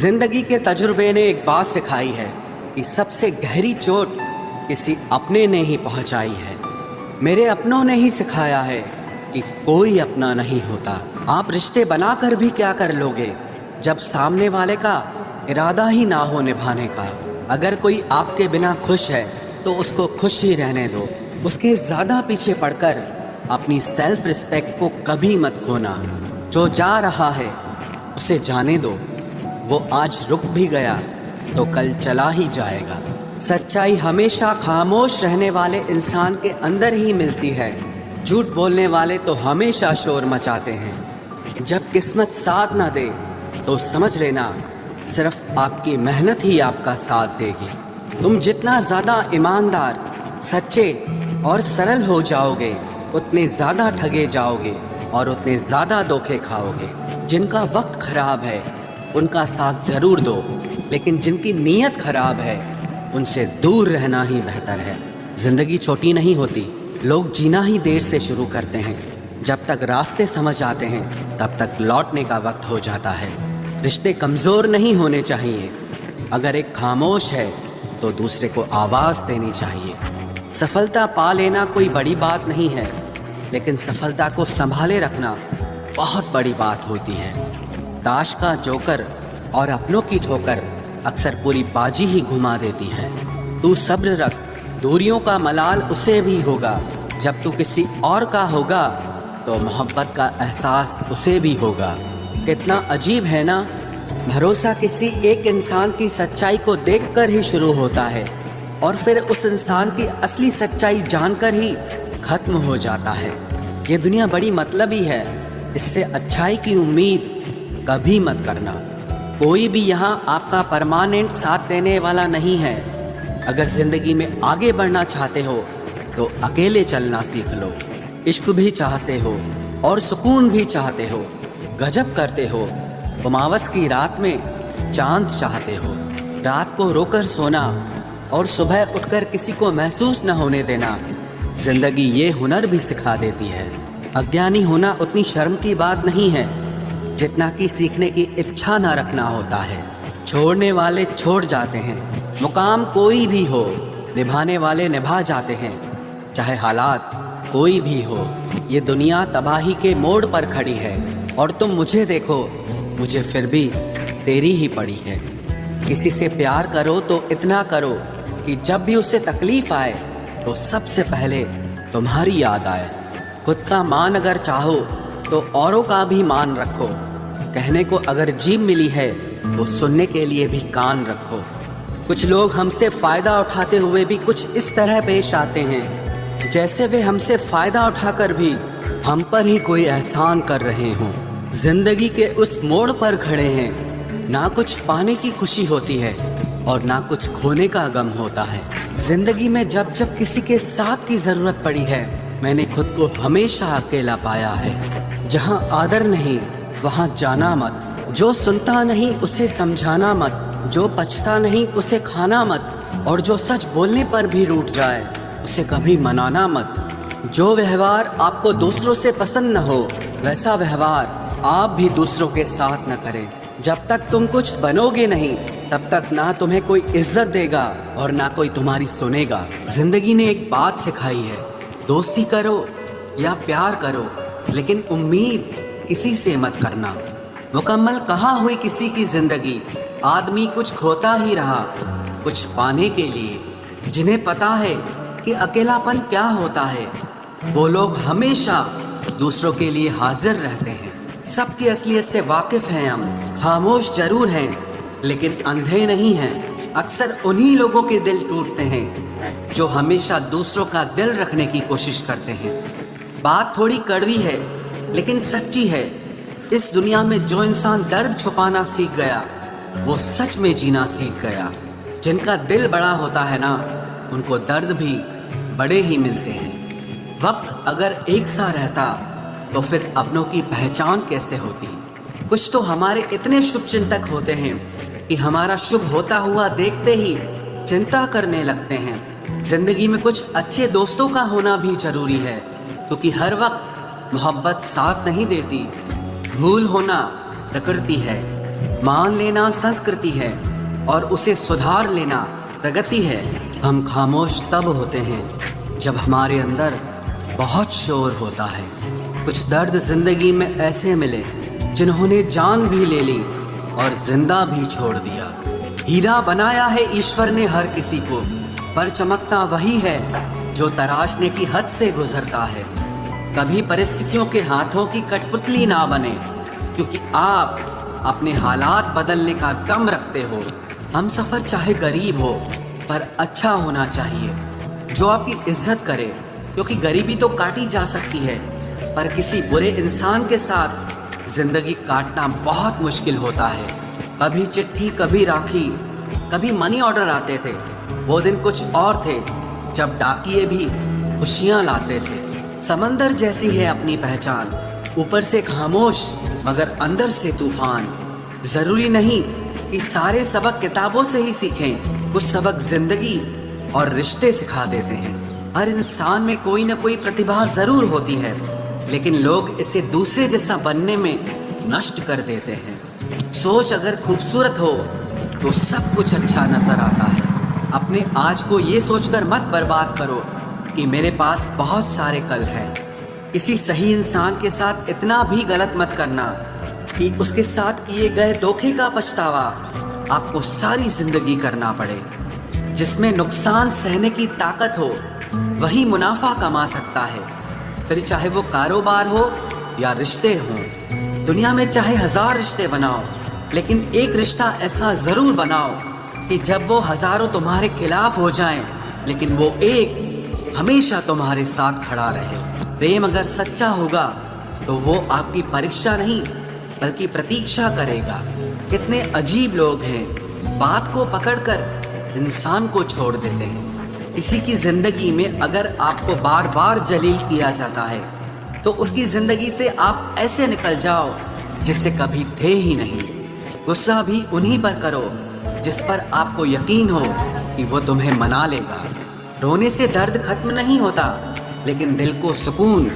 जिंदगी के तजुर्बे ने एक बात सिखाई है कि सबसे गहरी चोट किसी अपने ने ही पहुंचाई है। मेरे अपनों ने ही सिखाया है कि कोई अपना नहीं होता। आप रिश्ते बनाकर भी क्या कर लोगे जब सामने वाले का इरादा ही ना हो निभाने का। अगर कोई आपके बिना खुश है तो उसको खुश ही रहने दो। उसके ज़्यादा पीछे पड़कर अपनी सेल्फ रिस्पेक्ट को कभी मत खोना। जो जा रहा है उसे जाने दो। वो आज रुक भी गया तो कल चला ही जाएगा। सच्चाई हमेशा खामोश रहने वाले इंसान के अंदर ही मिलती है। झूठ बोलने वाले तो हमेशा शोर मचाते हैं। जब किस्मत साथ ना दे तो समझ लेना सिर्फ आपकी मेहनत ही आपका साथ देगी। तुम जितना ज़्यादा ईमानदार, सच्चे और सरल हो जाओगे उतने ज़्यादा ठगे जाओगे और उतने ज़्यादा धोखे खाओगे। जिनका वक्त खराब है उनका साथ ज़रूर दो, लेकिन जिनकी नीयत खराब है उनसे दूर रहना ही बेहतर है। ज़िंदगी छोटी नहीं होती, लोग जीना ही देर से शुरू करते हैं। जब तक रास्ते समझ आते हैं तब तक लौटने का वक्त हो जाता है। रिश्ते कमज़ोर नहीं होने चाहिए। अगर एक खामोश है तो दूसरे को आवाज़ देनी चाहिए। सफलता पा लेना कोई बड़ी बात नहीं है, लेकिन सफलता को संभाले रखना बहुत बड़ी बात होती है। ताश का जोकर और अपनों की ठोकर अक्सर पूरी बाजी ही घुमा देती है। तू सब्र रख, दूरियों का मलाल उसे भी होगा। जब तू किसी और का होगा तो मोहब्बत का एहसास उसे भी होगा। कितना अजीब है ना, भरोसा किसी एक इंसान की सच्चाई को देखकर ही शुरू होता है और फिर उस इंसान की असली सच्चाई जानकर ही खत्म हो जाता है। ये दुनिया बड़ी मतलबी है, इससे अच्छाई की उम्मीद कभी मत करना। कोई भी यहाँ आपका परमानेंट साथ देने वाला नहीं है। अगर ज़िंदगी में आगे बढ़ना चाहते हो तो अकेले चलना सीख लो। इश्क भी चाहते हो और सुकून भी चाहते हो, गजब करते हो। अमावस की रात में चांद चाहते हो। रात को रोकर सोना और सुबह उठकर किसी को महसूस न होने देना ज़िंदगी ये हुनर भी सिखा देती है। अज्ञानी होना उतनी शर्म की बात नहीं है जितना कि सीखने की इच्छा ना रखना होता है। छोड़ने वाले छोड़ जाते हैं, मुकाम कोई भी हो, निभाने वाले निभा जाते हैं, चाहे हालात कोई भी हो। ये दुनिया तबाही के मोड़ पर खड़ी है और तुम मुझे देखो, मुझे फिर भी तेरी ही पड़ी है। किसी से प्यार करो तो इतना करो कि जब भी उससे तकलीफ आए तो सबसे पहले तुम्हारी याद आए। खुद का मान अगर चाहो तो औरों का भी मान रखो। कहने को अगर जीभ मिली है तो सुनने के लिए भी कान रखो। कुछ लोग हमसे फ़ायदा उठाते हुए भी कुछ इस तरह पेश आते हैं जैसे वे हमसे फ़ायदा उठाकर भी हम पर ही कोई एहसान कर रहे हों। जिंदगी के उस मोड़ पर खड़े हैं, ना कुछ पाने की खुशी होती है और ना कुछ खोने का गम होता है। जिंदगी में जब जब किसी के साथ की ज़रूरत पड़ी है मैंने खुद को हमेशा अकेला पाया है। जहाँ आदर नहीं वहाँ जाना मत, जो सुनता नहीं उसे समझाना मत, जो पछता नहीं उसे खाना मत, और जो सच बोलने पर भी रूठ जाए उसे कभी मनाना मत। जो व्यवहार आपको दूसरों से पसंद न हो वैसा व्यवहार आप भी दूसरों के साथ न करें। जब तक तुम कुछ बनोगे नहीं तब तक ना तुम्हें कोई इज्जत देगा और ना कोई तुम्हारी सुनेगा। जिंदगी ने एक बात सिखाई है, दोस्ती करो या प्यार करो लेकिन उम्मीद किसी से मत करना। मुकम्मल कहाँ हुई किसी की जिंदगी, आदमी कुछ खोता ही रहा कुछ पाने के लिए। जिन्हें पता है कि अकेलापन क्या होता है वो लोग हमेशा दूसरों के लिए हाजिर रहते हैं। सबकी असलियत से वाकिफ हैं हम, खामोश जरूर हैं लेकिन अंधे नहीं हैं। अक्सर उन्हीं लोगों के दिल टूटते हैं जो हमेशा दूसरों का दिल रखने की कोशिश करते हैं। बात थोड़ी कड़वी है लेकिन सच्ची है। इस दुनिया में जो इंसान दर्द छुपाना सीख गया वो सच में जीना सीख गया। जिनका दिल बड़ा होता है ना उनको दर्द भी बड़े ही मिलते हैं। वक्त अगर एक सा रहता तो फिर अपनों की पहचान कैसे होती। कुछ तो हमारे इतने शुभ चिंतक होते हैं कि हमारा शुभ होता हुआ देखते ही चिंता करने लगते हैं। जिंदगी में कुछ अच्छे दोस्तों का होना भी जरूरी है क्योंकि हर वक्त मोहब्बत साथ नहीं देती। भूल होना प्रकृति है, मान लेना संस्कृति है और उसे सुधार लेना प्रगति है। हम खामोश तब होते हैं जब हमारे अंदर बहुत शोर होता है। कुछ दर्द जिंदगी में ऐसे मिले जिन्होंने जान भी ले ली और जिंदा भी छोड़ दिया। हीरा बनाया है ईश्वर ने हर किसी को, पर चमकता वही है जो तराशने की हद से गुजरता है। कभी परिस्थितियों के हाथों की कठपुतली ना बने, क्योंकि आप अपने हालात बदलने का दम रखते हो। हम सफ़र चाहे गरीब हो पर अच्छा होना चाहिए, जो आपकी इज्जत करे, क्योंकि गरीबी तो काटी जा सकती है पर किसी बुरे इंसान के साथ जिंदगी काटना बहुत मुश्किल होता है। कभी चिट्ठी, कभी राखी, कभी मनी ऑर्डर आते थे। वो दिन कुछ और थे जब डाकिये भी खुशियाँ लाते थे। समंदर जैसी है अपनी पहचान, ऊपर से खामोश मगर अंदर से तूफान। ज़रूरी नहीं कि सारे सबक किताबों से ही सीखें, कुछ सबक जिंदगी और रिश्ते सिखा देते हैं। हर इंसान में कोई ना कोई प्रतिभा ज़रूर होती है, लेकिन लोग इसे दूसरे जैसा बनने में नष्ट कर देते हैं। सोच अगर खूबसूरत हो तो सब कुछ अच्छा नजर आता है। अपने आज को ये सोचकर मत बर्बाद करो कि मेरे पास बहुत सारे कल हैं। किसी सही इंसान के साथ इतना भी गलत मत करना कि उसके साथ किए गए धोखे का पछतावा आपको सारी जिंदगी करना पड़े। जिसमें नुकसान सहने की ताकत हो वही मुनाफा कमा सकता है, फिर चाहे वो कारोबार हो या रिश्ते हों। दुनिया में चाहे 1000 रिश्ते बनाओ, लेकिन एक रिश्ता ऐसा ज़रूर बनाओ कि जब वो हज़ारों तुम्हारे खिलाफ हो जाएं, लेकिन वो एक हमेशा तुम्हारे साथ खड़ा रहे। प्रेम अगर सच्चा होगा तो वो आपकी परीक्षा नहीं बल्कि प्रतीक्षा करेगा। कितने अजीब लोग हैं, बात को पकड़कर इंसान को छोड़ देते हैं। किसी की जिंदगी में अगर आपको बार बार जलील किया जाता है तो उसकी जिंदगी से आप ऐसे निकल जाओ जिससे कभी थे ही नहीं। गुस्सा भी उन्हीं पर करो जिस पर आपको यकीन हो कि वो तुम्हें मना लेगा। रोने से दर्द खत्म नहीं होता, लेकिन दिल को सुकून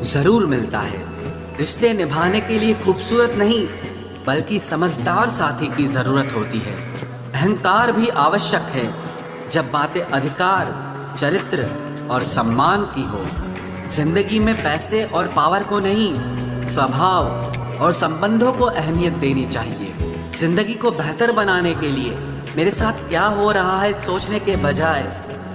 ज़रूर मिलता है। रिश्ते निभाने के लिए खूबसूरत नहीं बल्कि समझदार साथी की ज़रूरत होती है। अहंकार भी आवश्यक है जब बातें अधिकार, चरित्र और सम्मान की हो। जिंदगी में पैसे और पावर को नहीं, स्वभाव और संबंधों को अहमियत देनी चाहिए। जिंदगी को बेहतर बनाने के लिए मेरे साथ क्या हो रहा है सोचने के बजाय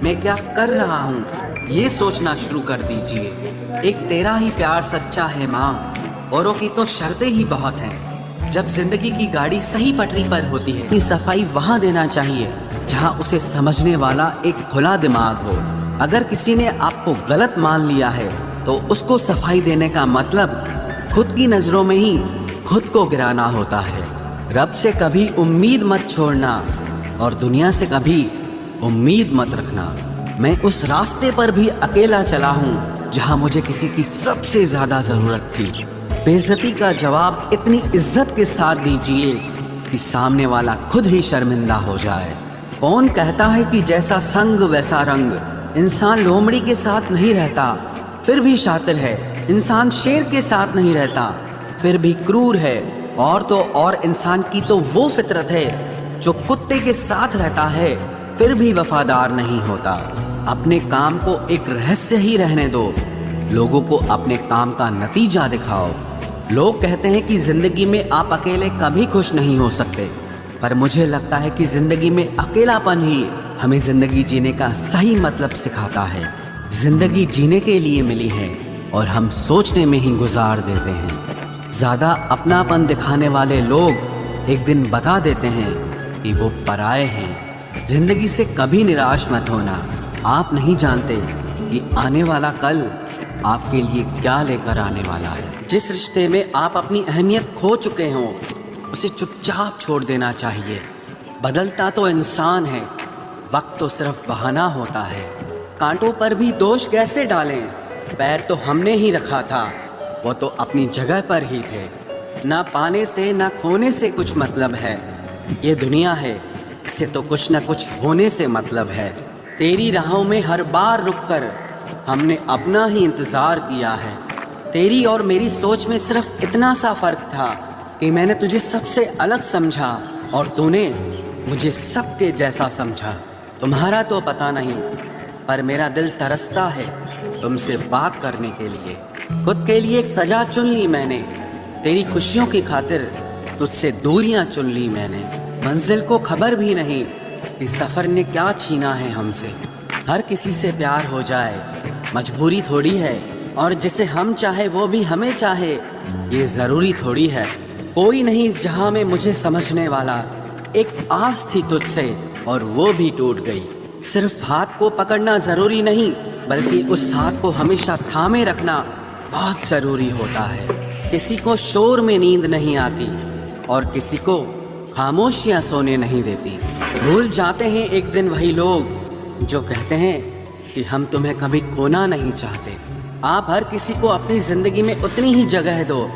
मैं क्या कर रहा हूँ ये सोचना शुरू कर दीजिए। एक तेरा ही प्यार सच्चा है माँ, औरों की तो शर्तें ही बहुत हैं। जब जिंदगी की गाड़ी सही पटरी पर होती है, अपनी सफाई वहाँ देना चाहिए जहाँ उसे समझने वाला एक खुला दिमाग हो। अगर किसी ने आपको गलत मान लिया है तो उसको सफाई देने का मतलब खुद की नज़रों में ही खुद को गिराना होता है। रब से कभी उम्मीद मत छोड़ना और दुनिया से कभी उम्मीद मत रखना। मैं उस रास्ते पर भी अकेला चला हूँ जहाँ मुझे किसी की सबसे ज़्यादा ज़रूरत थी। बेइज्जती का जवाब इतनी इज्जत के साथ दीजिए कि सामने वाला खुद ही शर्मिंदा हो जाए। कौन कहता है कि जैसा संग वैसा रंग। इंसान लोमड़ी के साथ नहीं रहता फिर भी शातिर है। इंसान शेर के साथ नहीं रहता फिर भी क्रूर है। और तो और इंसान की तो वो फितरत है जो कुत्ते के साथ रहता है फिर भी वफादार नहीं होता। अपने काम को एक रहस्य ही रहने दो, लोगों को अपने काम का नतीजा दिखाओ। लोग कहते हैं कि जिंदगी में आप अकेले कभी खुश नहीं हो सकते, पर मुझे लगता है कि जिंदगी में अकेलापन ही हमें जिंदगी जीने का सही मतलब सिखाता है। जिंदगी जीने के लिए मिली है और हम सोचने में ही गुजार देते हैं। ज़्यादा अपनापन दिखाने वाले लोग एक दिन बता देते हैं कि वो पराए हैं। जिंदगी से कभी निराश मत होना। आप नहीं जानते कि आने वाला कल आपके लिए क्या लेकर आने वाला है। जिस रिश्ते में आप अपनी अहमियत खो चुके हों उसे चुपचाप छोड़ देना चाहिए। बदलता तो इंसान है, वक्त तो सिर्फ बहाना होता है। कांटों पर भी दोष कैसे डालें, पैर तो हमने ही रखा था, वो तो अपनी जगह पर ही थे। ना पाने से ना खोने से कुछ मतलब है, ये दुनिया है इससे तो कुछ न कुछ होने से मतलब है। तेरी राहों में हर बार रुककर हमने अपना ही इंतज़ार किया है। तेरी और मेरी सोच में सिर्फ इतना सा फ़र्क था कि मैंने तुझे सबसे अलग समझा और तूने मुझे सबके जैसा समझा। तुम्हारा तो पता नहीं, पर मेरा दिल तरसता है तुमसे बात करने के लिए। खुद के लिए एक सजा चुन ली मैंने, तेरी खुशियों की खातिर तुझसे दूरियां चुन ली मैंने। मंजिल को खबर भी नहीं कि सफ़र ने क्या छीना है हमसे। हर किसी से प्यार हो जाए मजबूरी थोड़ी है, और जिसे हम चाहे वो भी हमें चाहे ये ज़रूरी थोड़ी है। कोई नहीं इस जहां में मुझे समझने वाला, एक आस थी तुझसे और वो भी टूट गई। सिर्फ हाथ को पकड़ना ज़रूरी नहीं, बल्कि उस हाथ को हमेशा थामे रखना बहुत ज़रूरी होता है। किसी को शोर में नींद नहीं आती और किसी को खामोशियाँ सोने नहीं देती। भूल जाते हैं एक दिन वही लोग जो कहते हैं कि हम तुम्हें कभी खोना नहीं चाहते। आप हर किसी को अपनी ज़िंदगी में उतनी ही जगह दो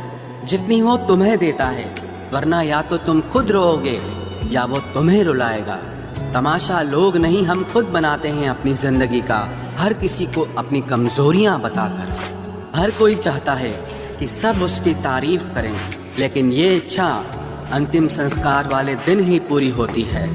जितनी वो तुम्हें देता है, वरना या तो तुम खुद रोओगे या वो तुम्हें रुलाएगा। तमाशा लोग नहीं, हम खुद बनाते हैं अपनी ज़िंदगी का, हर किसी को अपनी कमज़ोरियाँ बताकर। हर कोई चाहता है कि सब उसकी तारीफ़ करें, लेकिन ये इच्छा अंतिम संस्कार वाले दिन ही पूरी होती है।